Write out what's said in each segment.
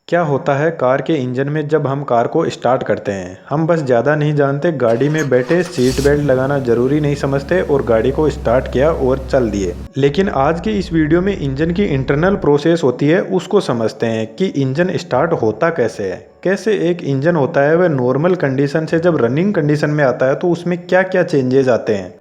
क्या होता है कार के इंजन में जब हम कार को स्टार्ट करते हैं। हम बस ज़्यादा नहीं जानते, गाड़ी में बैठे सीट बेल्ट लगाना ज़रूरी नहीं समझते और गाड़ी को स्टार्ट किया और चल दिए। लेकिन आज के इस वीडियो में इंजन की इंटरनल प्रोसेस होती है, उसको समझते हैं कि इंजन स्टार्ट होता कैसे है। कैसे एक इंजन होता है वह नॉर्मल कंडीशन से जब रनिंग कंडीशन में आता है तो उसमें क्या क्या चेंजेस आते हैं।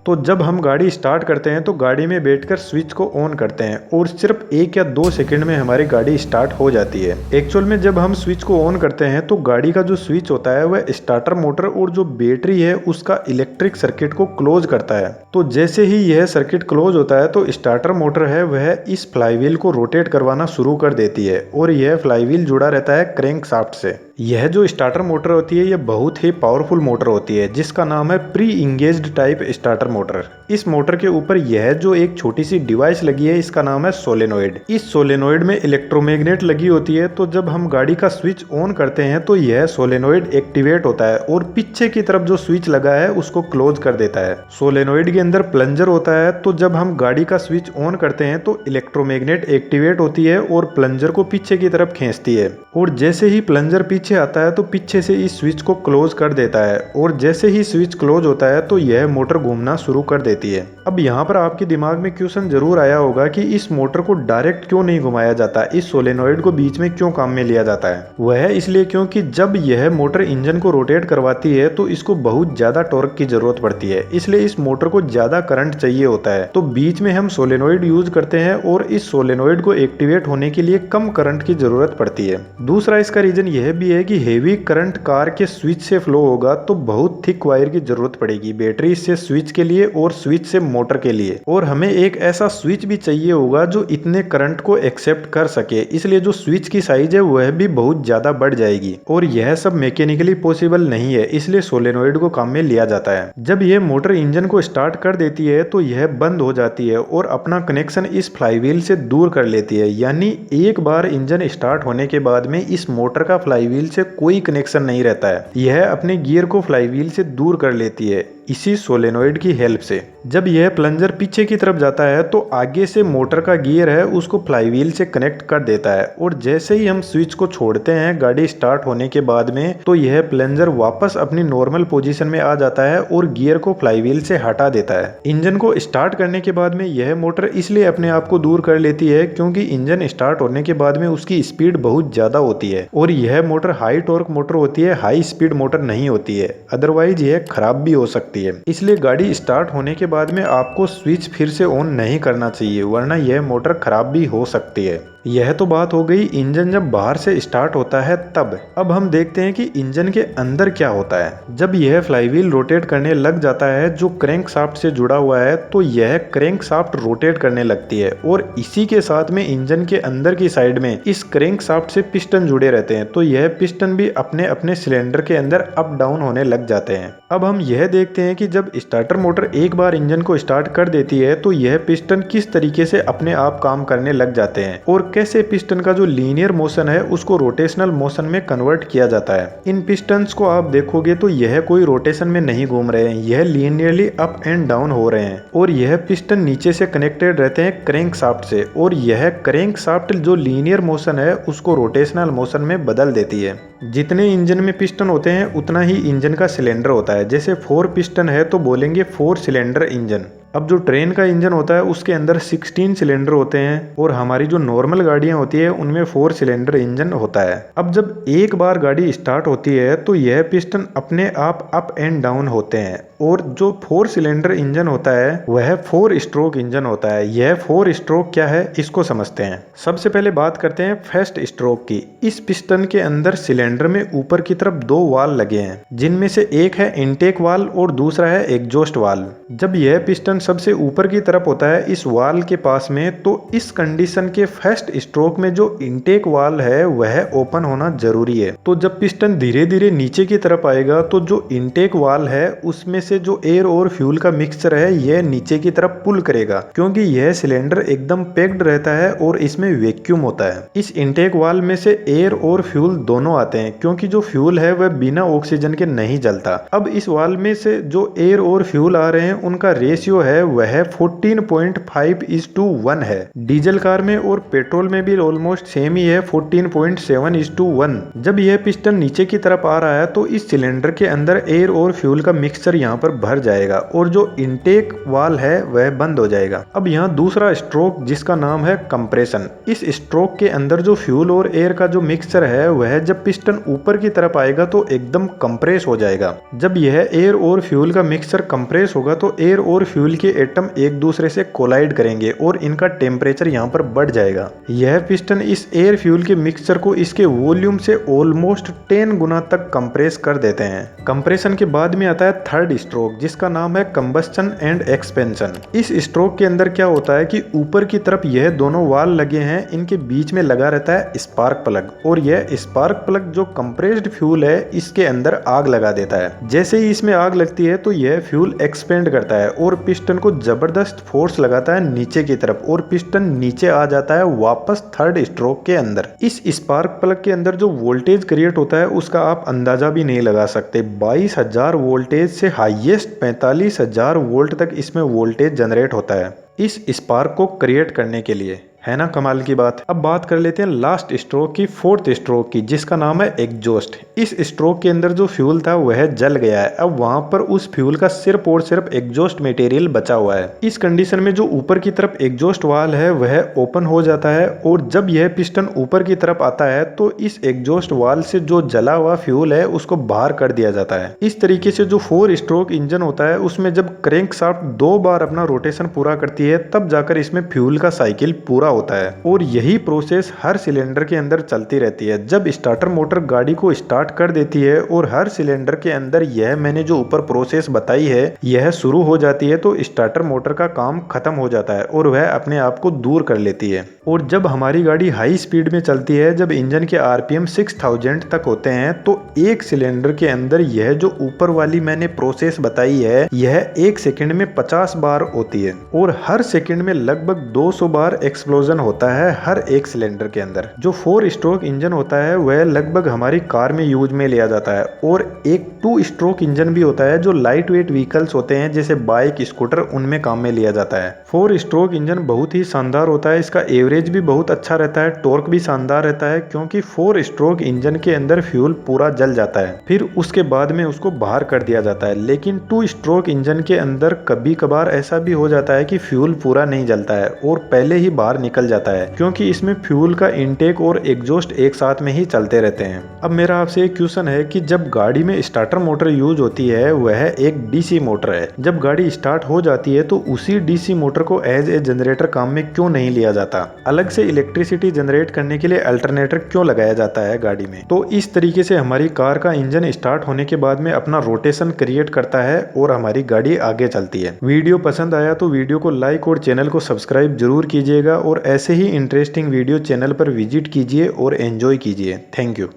तो जब हम गाड़ी स्टार्ट करते हैं तो गाड़ी में बैठकर स्विच को ऑन करते हैं और सिर्फ 1 या 2 सेकंड में हमारी गाड़ी स्टार्ट हो जाती है। एक्चुअल में जब हम स्विच को ऑन करते हैं तो गाड़ी का जो स्विच होता है वह स्टार्टर मोटर और जो बैटरी है उसका इलेक्ट्रिक सर्किट को क्लोज करता है। तो जैसे ही यह सर्किट क्लोज होता है तो स्टार्टर मोटर है वह इस फ्लाईव्हील को रोटेट करवाना शुरू कर देती है और यह फ्लाईव्हील जुड़ा रहता है क्रैंक शाफ्ट से। यह जो स्टार्टर मोटर होती है यह बहुत ही पावरफुल मोटर होती है जिसका नाम है pre engaged type starter motor. इस मोटर के ऊपर यह जो एक छोटी सी डिवाइस लगी है इसका नाम है सोलेनोइड। इस सोलेनोइड में इलेक्ट्रोमैग्नेट लगी होती है, तो जब हम गाड़ी का स्विच ऑन करते हैं तो यह सोलेनोइड एक्टिवेट होता है और पीछे की तरफ जो स्विच लगा है उसको क्लोज कर देता है। सोलेनोइड के अंदर प्लंजर होता है, तो जब हम गाड़ी का स्विच ऑन करते हैं तो इलेक्ट्रोमैग्नेट एक्टिवेट होती है और प्लंजर को पीछे की तरफ खींचती है और जैसे ही प्लंजर पीछे आता है तो पीछे से इस स्विच को क्लोज कर देता है और जैसे ही स्विच क्लोज होता है तो यह मोटर घूमना शुरू कर देती है। अब यहाँ पर आपके दिमाग में क्वेश्चन जरूर आया होगा कि इस मोटर को डायरेक्ट क्यों नहीं घुमाया जाता, इस सोलेनोइड को बीच में क्यों काम में लिया जाता है। वह इसलिए क्योंकि जब यह मोटर इंजन को रोटेट करवाती है तो इसको बहुत ज्यादा टॉर्क की जरूरत पड़ती है, इसलिए इस मोटर को ज्यादा करंट चाहिए होता है। तो बीच में हम सोलेनोइड यूज करते हैं और इस सोलेनोइड को एक्टिवेट होने के लिए कम करंट की जरूरत पड़ती है। दूसरा इसका रीजन यह भी है कि हेवी करंट कार के स्विच से फ्लो होगा तो बहुत थिक वायर की जरूरत पड़ेगी, बैटरी से स्विच के लिए और स्विच से मोटर के लिए, और हमें एक ऐसा स्विच भी चाहिए होगा जो इतने करंट को एक्सेप्ट कर सके, इसलिए जो स्विच की साइज है वह भी बहुत ज्यादा बढ़ जाएगी और यह सब मैकेनिकली पॉसिबल नहीं है, इसलिए सोलेनोइड को काम में लिया जाता है। जब यह मोटर इंजन को स्टार्ट कर देती है तो यह बंद हो जाती है और अपना कनेक्शन इस फ्लाईव्हील से दूर कर लेती है, यानी एक बार इंजन स्टार्ट होने के बाद में इस मोटर का फ्लाईव्हील से कोई कनेक्शन नहीं रहता है। यह अपने गियर को फ्लाईव्हील से दूर कर लेती है इसी सोलेनोइड की हेल्प से। जब यह प्लंजर पीछे की तरफ जाता है तो आगे से मोटर का गियर है उसको फ्लाईव्हील से कनेक्ट कर देता है और जैसे ही हम स्विच को छोड़ते हैं गाड़ी स्टार्ट होने के बाद में तो यह प्लंजर वापस अपनी नॉर्मल पोजीशन में आ जाता है और गियर को फ्लाईव्हील से हटा देता है। इंजन को स्टार्ट करने के बाद में यह मोटर इसलिए अपने आप को दूर कर लेती है क्योंकि इंजन स्टार्ट होने के बाद में उसकी स्पीड बहुत ज्यादा होती है और यह मोटर हाई टॉर्क मोटर होती है, हाई स्पीड मोटर नहीं होती है, अदरवाइज यह खराब भी हो सकती है। इसलिए गाड़ी स्टार्ट होने के बाद में आपको स्विच फिर से ऑन नहीं करना चाहिए, वरना यह मोटर खराब भी हो सकती है। यह तो बात हो गई इंजन जब बाहर से स्टार्ट होता है तब। अब हम देखते हैं कि इंजन के अंदर क्या होता है। जब यह फ्लाईव्हील रोटेट करने लग जाता है जो क्रैंक शाफ्ट से जुड़ा हुआ है तो यह क्रैंक शाफ्ट रोटेट करने लगती है और इसी के साथ में इंजन के अंदर की साइड में इस क्रैंक शाफ्ट से पिस्टन जुड़े रहते हैं, तो यह पिस्टन भी अपने अपने सिलेंडर के अंदर अप डाउन होने लग जाते हैं। अब हम यह देखते हैं कि जब स्टार्टर मोटर एक बार इंजन को स्टार्ट कर देती है तो यह पिस्टन किस तरीके से अपने आप काम करने लग जाते हैं और कैसे पिस्टन का जो लीनियर मोशन है उसको रोटेशनल मोशन में कन्वर्ट किया जाता है। इन पिस्टन्स को आप देखोगे तो यह कोई रोटेशन में नहीं घूम रहे हैं, यह लीनियरली अप एंड डाउन हो रहे हैं और यह पिस्टन नीचे से कनेक्टेड रहते हैं क्रैंक शाफ्ट से और यह क्रैंक शाफ्ट जो लीनियर मोशन है उसको रोटेशनल मोशन में बदल देती है। जितने इंजन में पिस्टन होते हैं उतना ही इंजन का सिलेंडर होता है। जैसे 4 पिस्टन है तो बोलेंगे 4 सिलेंडर इंजन। अब जो ट्रेन का इंजन होता है उसके अंदर 16 सिलेंडर होते हैं और हमारी जो नॉर्मल गाड़ियां होती है उनमें 4 सिलेंडर इंजन होता है। अब जब एक बार गाड़ी स्टार्ट होती है तो यह पिस्टन अपने आप अप एंड डाउन होते हैं और जो 4 सिलेंडर इंजन होता है वह 4 स्ट्रोक इंजन होता है। यह 4 स्ट्रोक क्या है इसको समझते हैं। सबसे पहले बात करते हैं फर्स्ट स्ट्रोक की। इस पिस्टन के अंदर सिलेंडर में ऊपर की तरफ 2 वाल्व लगे हैं जिनमें से एक है इनटेक वाल्व और दूसरा है एग्जॉस्ट वाल्व। जब यह पिस्टन सबसे ऊपर की तरफ होता है इस वाल्व के पास में तो इस कंडीशन के फर्स्ट स्ट्रोक में जो इनटेक वाल्व है वह ओपन होना जरूरी है। तो जब पिस्टन धीरे धीरे नीचे की तरफ आएगा तो जो इनटेक वाल्व है उसमें से जो एयर और फ्यूल का मिक्सचर है यह नीचे की तरफ पुल करेगा, क्योंकि यह सिलेंडर एकदम पैक्ड रहता है और इसमें वैक्यूम होता है। इस इनटेक वाल्व में से एयर और फ्यूल दोनों आते हैं, क्योंकि जो फ्यूल है वह बिना ऑक्सीजन के नहीं जलता। अब इस वाल्व में से जो एयर और फ्यूल आ रहे हैं उनका रेशियो है वह 14.5:1 है। डीजल कार में और पेट्रोल में भी ऑलमोस्ट सेम ही है, 14.7:1। जब यह पिस्टन नीचे की तरफ आ रहा है तो इस सिलेंडर के अंदर एयर और फ्यूल का मिक्सचर यहाँ पर भर जाएगा और जो इनटेक वाल्व है वह बंद हो जाएगा। अब यहाँ दूसरा स्ट्रोक जिसका नाम है कंप्रेशन। इस स्ट्रोक के अंदर जो फ्यूल और एयर का जो मिक्सचर है वह जब पिस्टन ऊपर की तरफ आएगा तो एकदम कंप्रेस हो जाएगा। जब यह एयर और फ्यूल का मिक्सचर कंप्रेस होगा तो एयर और फ्यूल के एटम एक दूसरे से कोलाइड करेंगे और इनका टेम्परेचर यहाँ पर बढ़ जाएगा। यह पिस्टन इस एयर फ्यूल के मिक्सचर को इसके वॉल्यूम से ऑलमोस्ट 10 गुना तक कंप्रेस कर देते हैं। कंप्रेशन के बाद में आता है थर्ड स्ट्रोक जिसका नाम है कंबस्टन एंड एक्सपेंशन। इस स्ट्रोक के अंदर क्या होता है कि ऊपर की तरफ यह दोनों वाल लगे हैं, इनके बीच में लगा रहता है स्पार्क प्लग और यह स्पार्क प्लग जो कंप्रेस्ड फ्यूल है इसके अंदर आग लगा देता है। जैसे ही इसमें आग लगती है तो यह फ्यूल एक्सपेंड करता है और पिस्टन को जबरदस्त फोर्स लगाता है नीचे की तरफ और पिस्टन नीचे आ जाता है वापस थर्ड स्ट्रोक के अंदर। इस स्पार्क प्लग के अंदर जो वोल्टेज क्रिएट होता है उसका आप अंदाजा भी नहीं लगा सकते। 22,000 वोल्टेज से हाईएस्ट 45,000 वोल्ट तक इसमें वोल्टेज जनरेट होता है इस स्पार्क को क्रिएट करने के लिए। है ना कमाल की बात। अब बात कर लेते हैं लास्ट स्ट्रोक की, फोर्थ स्ट्रोक की, जिसका नाम है एग्जॉस्ट। इस स्ट्रोक के अंदर जो फ्यूल था वह जल गया है। अब वहां पर उस फ्यूल का सिर्फ और सिर्फ एग्जॉस्ट मटेरियल बचा हुआ है। इस कंडीशन में जो ऊपर की तरफ एग्जॉस्ट वाल है वह ओपन हो जाता है और जब यह पिस्टन ऊपर की तरफ आता है तो इस एग्जॉस्ट वाल से जो जला हुआ फ्यूल है उसको बाहर कर दिया जाता है। इस तरीके से जो 4 स्ट्रोक इंजन होता है उसमें जब क्रैंक शाफ्ट 2 बार अपना रोटेशन पूरा करती है तब जाकर इसमें फ्यूल का साइकिल पूरा होता है और यही प्रोसेस हर सिलेंडर के अंदर चलती रहती है। जब स्टार्टर मोटर गाड़ी को स्टार्ट कर देती है और हर सिलेंडर के अंदर यह मैंने जो ऊपर प्रोसेस बताई है यह शुरू हो जाती है तो स्टार्टर मोटर का काम खत्म हो जाता है और वह अपने आप को दूर कर लेती है। और जब हमारी गाड़ी हाई स्पीड में चलती है, जब इंजन के आरपीएम 6000 तक होते हैं तो एक सिलेंडर के अंदर यह जो ऊपर वाली मैंने प्रोसेस बताई है यह 1 सेकंड में 50 बार होती है और हर सेकंड में लगभग 200 बार एक्सप्लोजन होता है हर एक सिलेंडर के अंदर। जो 4 स्ट्रोक इंजन होता है वह लगभग हमारी कार में यूज में लिया जाता है और एक 2 स्ट्रोक इंजन भी होता है जो लाइट वेट व्हीकल्स होते हैं जैसे बाइक, स्कूटर, उनमें काम में लिया जाता है। 4 स्ट्रोक इंजन बहुत ही शानदार होता है, इसका एवरेज भी बहुत अच्छा रहता है, टॉर्क भी शानदार रहता है क्योंकि 4 स्ट्रोक इंजन के अंदर फ्यूल पूरा जल जाता है फिर उसके बाद में उसको बाहर कर दिया जाता है। लेकिन 2 स्ट्रोक इंजन के अंदर कभी कभार ऐसा भी हो जाता है कि फ्यूल पूरा नहीं जलता है और पहले ही बाहर निकल जाता है क्योंकि इसमें फ्यूल का इनटेक और एग्जॉस्ट एक साथ में ही चलते रहते हैं। अब मेरा आपसे एक क्वेश्चन है कि जब गाड़ी में स्टार्टर मोटर यूज होती है वह एक डीसी मोटर है, जब गाड़ी स्टार्ट हो जाती है तो उसी डीसी मोटर को एज ए जनरेटर काम में क्यों नहीं लिया जाता? अलग से इलेक्ट्रिसिटी जनरेट करने के लिए अल्टरनेटर क्यों लगाया जाता है गाड़ी में? तो इस तरीके से हमारी कार का इंजन स्टार्ट होने के बाद में अपना रोटेशन क्रिएट करता है और हमारी गाड़ी आगे चलती है। वीडियो पसंद आया तो वीडियो को लाइक और चैनल को सब्सक्राइब जरूर कीजिएगा और ऐसे ही इंटरेस्टिंग वीडियो चैनल पर विजिट कीजिए और एंजॉय कीजिए। Thank you.